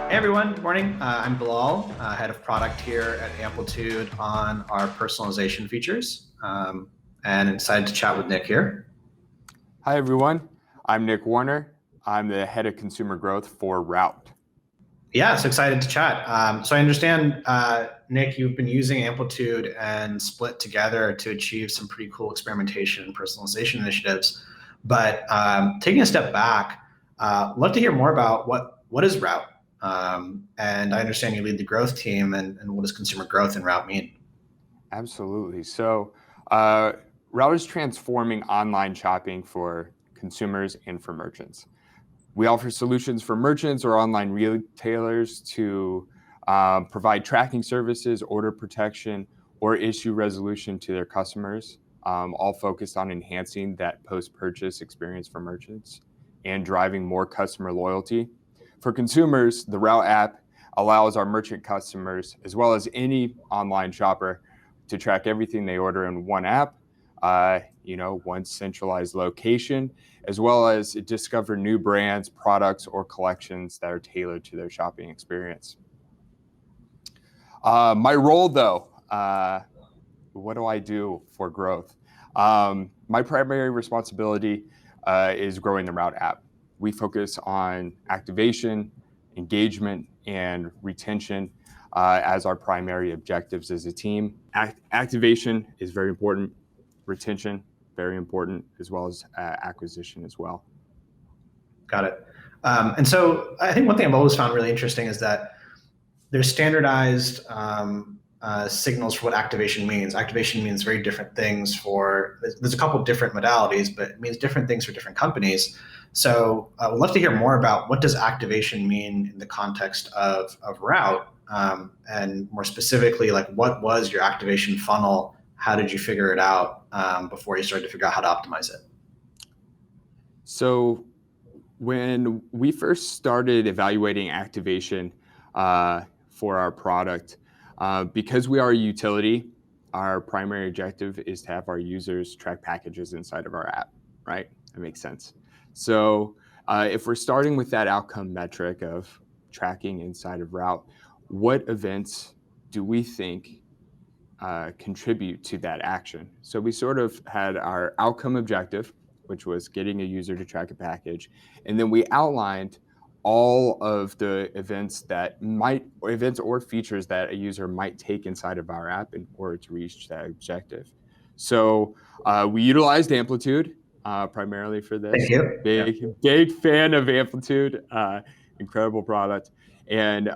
Hey everyone, good morning. I'm Bilal, head of product here at Amplitude on our personalization features, and excited to chat with Nick here. Hi everyone, I'm Nick Warner. I'm the head of consumer growth for Route. Yeah, so excited to chat. So I understand, Nick, you've been using Amplitude and Split together to achieve some pretty cool experimentation and personalization initiatives. But taking a step back, love to hear more about what is Route. And I understand you lead the growth team, and what does consumer growth in Route mean? Absolutely. So Route is transforming online shopping for consumers and for merchants. We offer solutions for merchants or online retailers to provide tracking services, order protection, or issue resolution to their customers, all focused on enhancing that post-purchase experience for merchants and driving more customer loyalty. For consumers, the Route app allows our merchant customers, as well as any online shopper, to track everything they order in one app, one centralized location, as well as discover new brands, products, or collections that are tailored to their shopping experience. My role, though, what do I do for growth? My primary responsibility is growing the Route app. We focus on activation, engagement, and retention as our primary objectives as a team. Activation is very important. Retention, very important, as well as acquisition as well. Got it. And so I think one thing I've always found really interesting is that there's standardized signals for what activation means. Activation means very different things there's a couple different modalities, but it means different things for different companies. So I would love to hear more about what does activation mean in the context of Route, and more specifically, like what was your activation funnel? How did you figure it out before you started to figure out how to optimize it? So when we first started evaluating activation for our product, because we are a utility, our primary objective is to have our users track packages inside of our app, right? That makes sense. So if we're starting with that outcome metric of tracking inside of Route, what events do we think contribute to that action? So we sort of had our outcome objective, which was getting a user to track a package, and then we outlined all of the events or features that a user might take inside of our app in order to reach that objective. So we utilized Amplitude primarily for this. Thank you. Big fan of Amplitude, incredible product. And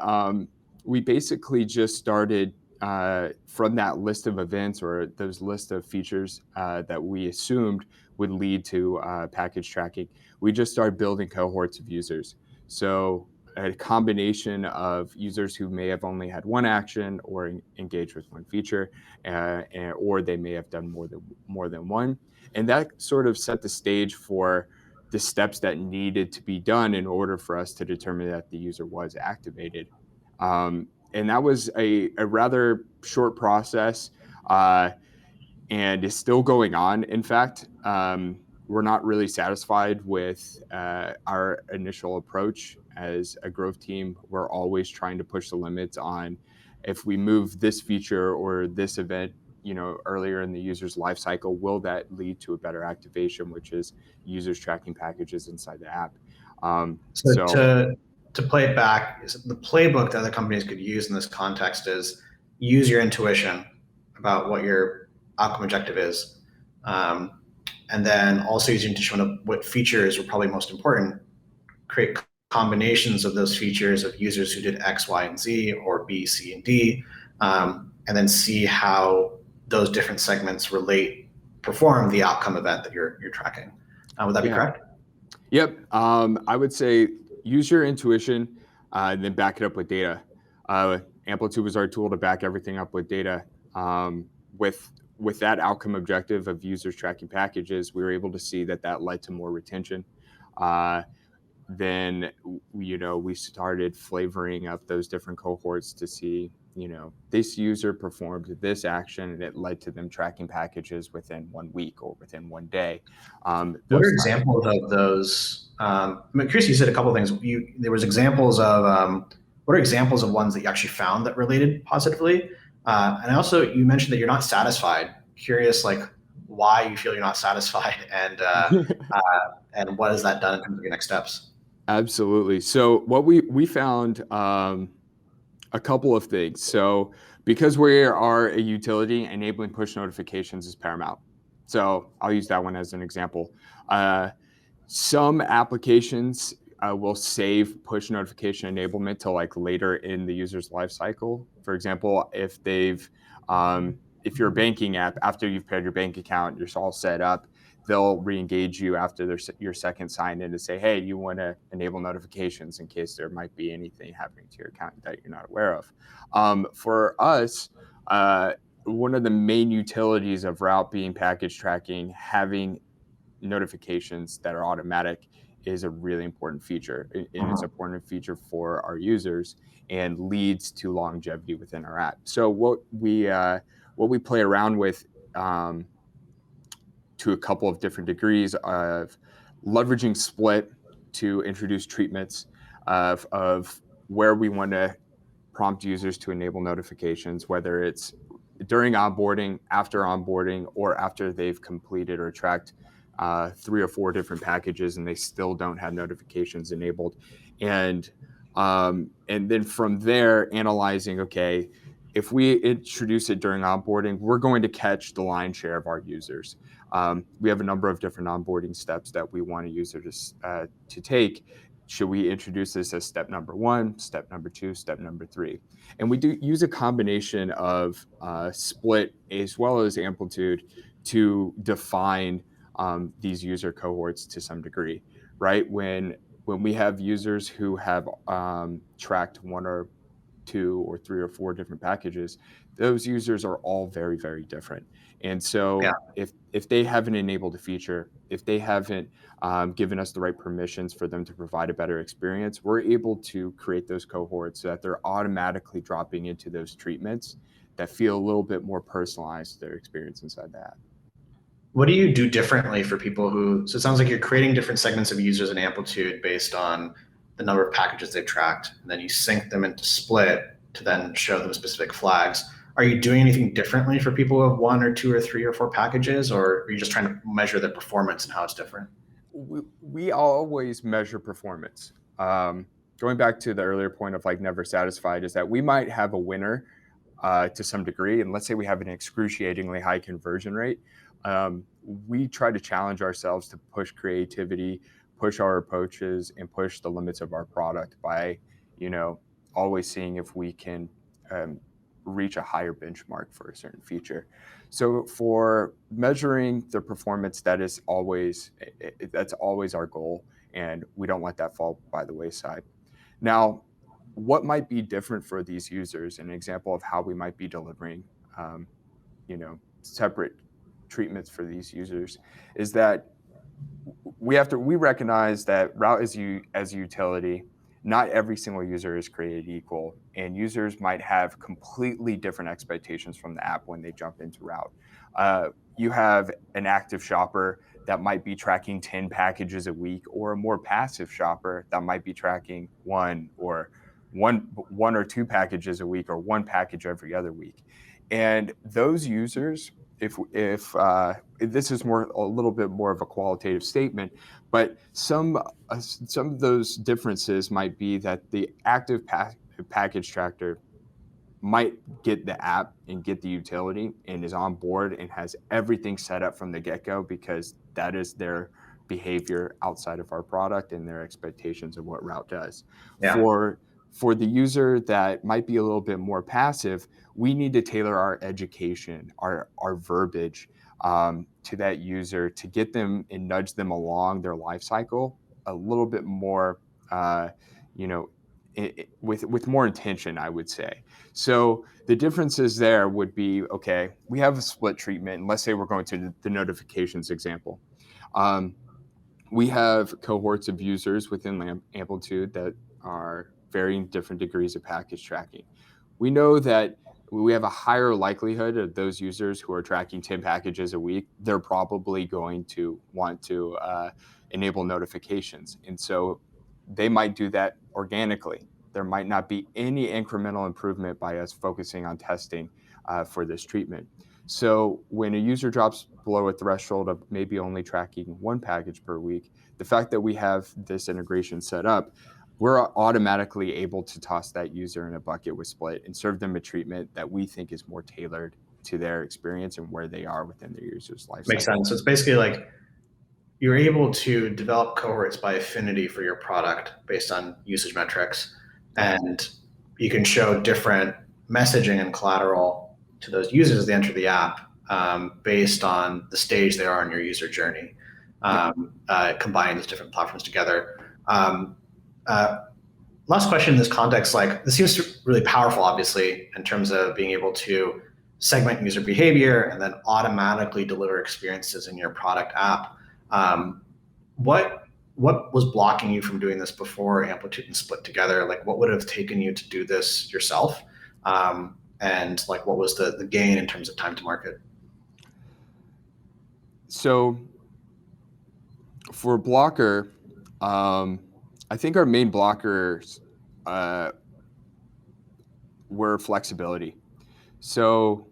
we basically just started from that list of events or those list of features that we assumed would lead to package tracking. We just started building cohorts of users. So a combination of users who may have only had one action or engaged with one feature, or they may have done more than one. And that sort of set the stage for the steps that needed to be done in order for us to determine that the user was activated. And that was a rather short process, and is still going on. In fact, we're not really satisfied with our initial approach. As a growth team, we're always trying to push the limits on if we move this feature or this event, earlier in the user's life cycle, will that lead to a better activation, which is users tracking packages inside the app. To play it back, the playbook that other companies could use in this context is use your intuition about what your outcome objective is. And then also use your intuition of what features are probably most important, create combinations of those features of users who did X, Y, and Z, or B, C, and D, and then see how those different segments perform the outcome event that you're tracking. Would that be correct? Yep. I would say use your intuition and then back it up with data. Amplitude was our tool to back everything up with data. With that outcome objective of users tracking packages, we were able to see that led to more retention. Then we started flavoring up those different cohorts to see, this user performed this action and it led to them tracking packages within 1 week or within 1 day. What are examples of those? I'm curious, you said a couple of things. There was examples of what are examples of ones that you actually found that related positively? And also, you mentioned that you're not satisfied. Curious, like why you feel you're not satisfied, and what has that done in terms of your next steps? Absolutely. So what we found a couple of things. So because we are a utility, enabling push notifications is paramount. So I'll use that one as an example. Uh, some applications will save push notification enablement to like later in the user's life cycle. For example, if you're a banking app, after you've paired your bank account, you're all set up, they'll re-engage you after your second sign in to say, hey, you want to enable notifications in case there might be anything happening to your account that you're not aware of. For us, one of the main utilities of route being package tracking, having notifications that are automatic is a really important feature, and it's an important feature for our users and leads to longevity within our app. So what we play around with to a couple of different degrees of leveraging Split to introduce treatments of where we want to prompt users to enable notifications, whether it's during onboarding, after onboarding, or after they've completed or tracked 3 or 4 different packages and they still don't have notifications enabled. And then from there, analyzing, okay, if we introduce it during onboarding, we're going to catch the lion's share of our users. We have a number of different onboarding steps that we want a user to take. Should we introduce this as step number 1, step number 2, step number 3? And we do use a combination of Split as well as Amplitude to define these user cohorts to some degree, right? When we have users who have tracked 1 or 2 or 3 or 4 different packages, those users are all very, very different. And Yeah. so if they haven't enabled a feature, if they haven't given us the right permissions for them to provide a better experience, we're able to create those cohorts so that they're automatically dropping into those treatments that feel a little bit more personalized to their experience inside the app. What do you do differently for people who? So it sounds like you're creating different segments of users in Amplitude based on the number of packages they've tracked, and then you sync them into Split to then show them specific flags. Are you doing anything differently for people who have 1 or 2 or 3 or 4 packages, or are you just trying to measure the performance and how it's different? We always measure performance. Going back to the earlier point of like never satisfied, is that we might have a winner to some degree, and let's say we have an excruciatingly high conversion rate. We try to challenge ourselves to push creativity, push our approaches, and push the limits of our product by, you know, always seeing if we can reach a higher benchmark for a certain feature. So for measuring the performance, that's always our goal, and we don't let that fall by the wayside. Now, what might be different for these users? An example of how we might be delivering, separate treatments for these users is that we recognize that route as a utility, not every single user is created equal, and users might have completely different expectations from the app when they jump into route. You have an active shopper that might be tracking 10 packages a week, or a more passive shopper that might be tracking one or 2 packages a week, or 1 package every other week. And those users, if this is a little bit more of a qualitative statement, but some of those differences might be that the active package tracker might get the app and get the utility and is on board and has everything set up from the get-go, because that is their behavior outside of our product and their expectations of what route does. Yeah. For the user that might be a little bit more passive, we need to tailor our education, our verbiage to that user to get them and nudge them along their life cycle a little bit more, with more intention, I would say. So the differences there would be, okay, we have a split treatment, and let's say we're going to the notifications example. We have cohorts of users within Amplitude that are varying different degrees of package tracking. We know that we have a higher likelihood of those users who are tracking 10 packages a week, they're probably going to want to enable notifications. And so they might do that organically. there might not be any incremental improvement by us focusing on testing for this treatment. So when a user drops below a threshold of maybe only tracking one package per week, the fact that we have this integration set up, we're automatically able to toss that user in a bucket with Split and serve them a treatment that we think is more tailored to their experience and where they are within their user's life Makes cycle. sense. So it's basically like you're able to develop cohorts by affinity for your product based on usage metrics, Yep. and you can show different messaging and collateral to those users as they enter the app based on the stage they are in your user journey, Yep. combining these different platforms together. Um, uh, Last question in this context, like this seems really powerful, obviously, in terms of being able to segment user behavior and then automatically deliver experiences in your product app. Um, what what was blocking you from doing this before Amplitude and Split together? Like, what would have taken you to do this yourself? And like, what was the gain in terms of time to market? So for blocker, I think our main blockers were flexibility. So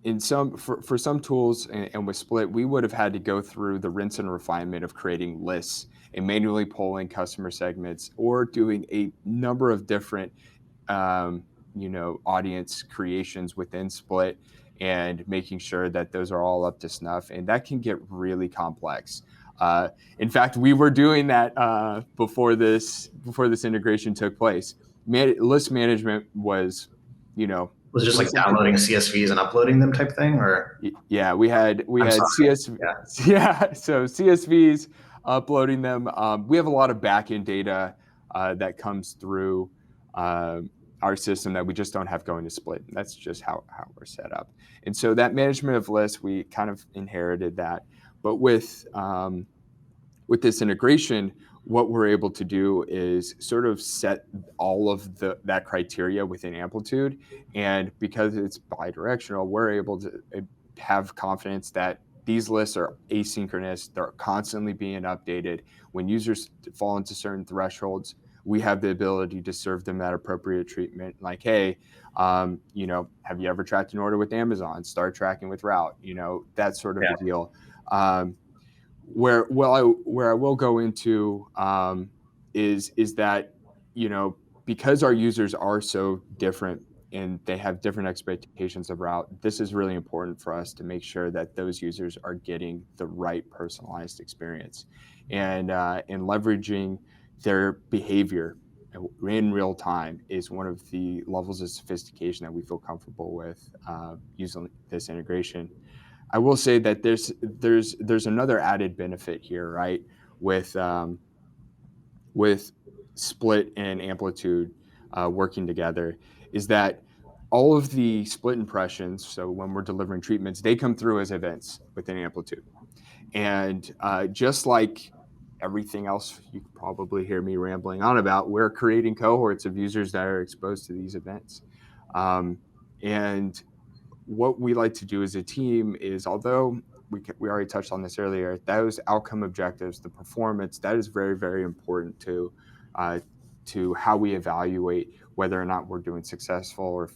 in some for some tools and with Split, we would have had to go through the rinse and refinement of creating lists and manually polling customer segments or doing a number of different audience creations within Split and making sure that those are all up to snuff. And that can get really complex. In fact, we were doing that before this integration took place. List management was, Was it just like something. downloading CSVs and uploading them type thing, or Yeah, we had I'm sorry, CSV. yeah, Yeah, so CSVs, uploading them. We have a lot of backend data that comes through our system that we just don't have going to Split. That's just how we're set up. And so that management of lists, we kind of inherited that. But with this integration, what we're able to do is sort of set all of that criteria within Amplitude. And because it's bidirectional, we're able to have confidence that these lists are asynchronous. They're constantly being updated. When users fall into certain thresholds, we have the ability to serve them that appropriate treatment. Like, hey, have you ever tracked an order with Amazon? Start tracking with Route, that sort of yeah, a deal. Where I will go into is that because our users are so different and they have different expectations of Route, this is really important for us to make sure that those users are getting the right personalized experience, and leveraging their behavior in real time is one of the levels of sophistication that we feel comfortable with using this integration. I will say that there's another added benefit here, right? With with Split and Amplitude working together, is that all of the Split impressions, so when we're delivering treatments, they come through as events within Amplitude. And just like everything else you could probably hear me rambling on about, we're creating cohorts of users that are exposed to these events. And what we like to do as a team is, although we already touched on this earlier, those outcome objectives, the performance, that is very, very important to how we evaluate whether or not we're doing successful or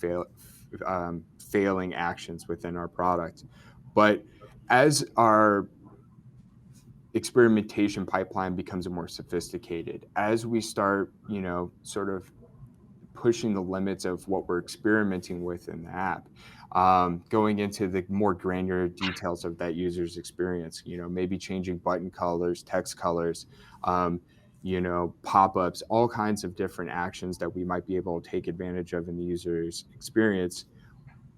failing actions within our product. But as our experimentation pipeline becomes more sophisticated, as we start, sort of pushing the limits of what we're experimenting with in the app, going into the more granular details of that user's experience, maybe changing button colors, text colors, pop-ups, all kinds of different actions that we might be able to take advantage of in the user's experience.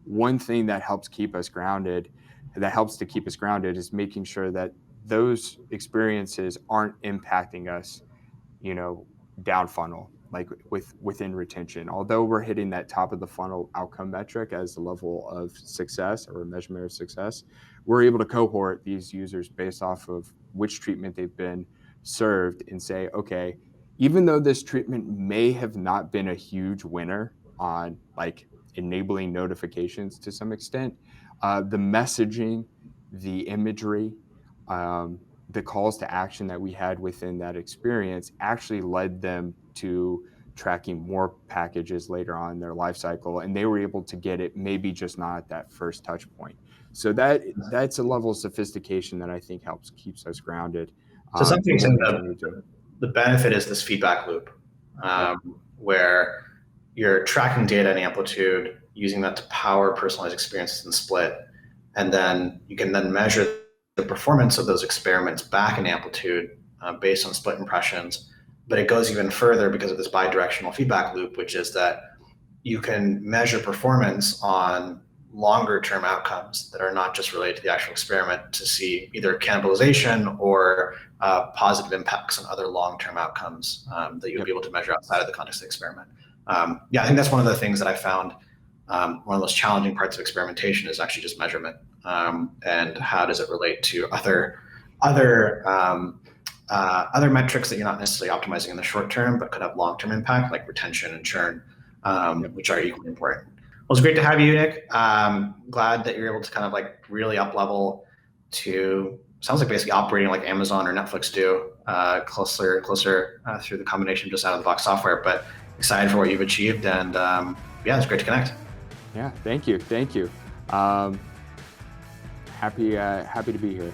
One thing that helps to keep us grounded is making sure that those experiences aren't impacting us, down funnel, like within retention. Although we're hitting that top of the funnel outcome metric as the level of success or measurement of success, we're able to cohort these users based off of which treatment they've been served and say, okay, even though this treatment may have not been a huge winner on like enabling notifications to some extent, the messaging, the imagery, the calls to action that we had within that experience actually led them to tracking more packages later on in their life cycle, and they were able to get it maybe just not at that first touch point. So that's a level of sophistication that I think keeps us grounded So for something what saying we continue to do. the benefit is this feedback loop, Yep. where you're tracking data in Amplitude, using that to power personalized experiences in Split, and then you can then measure the performance of those experiments back in Amplitude based on Split impressions. But it goes even further because of this bidirectional feedback loop, which is that you can measure performance on longer term outcomes that are not just related to the actual experiment to see either cannibalization or positive impacts on other long-term outcomes that you'll be able to measure outside of the context of the experiment. Yeah, I think that's one of the things that I found one of the most challenging parts of experimentation is actually just measurement, and how does it relate to other metrics that you're not necessarily optimizing in the short term, but could have long-term impact, like retention and churn, which are equally important. Well, it's great to have you, Nick. Glad that you're able to kind of like really up level to, sounds like basically operating like Amazon or Netflix do, closer through the combination of just out of the box software. But excited for what you've achieved, and yeah, it's great to connect. Yeah, thank you. Happy to be here.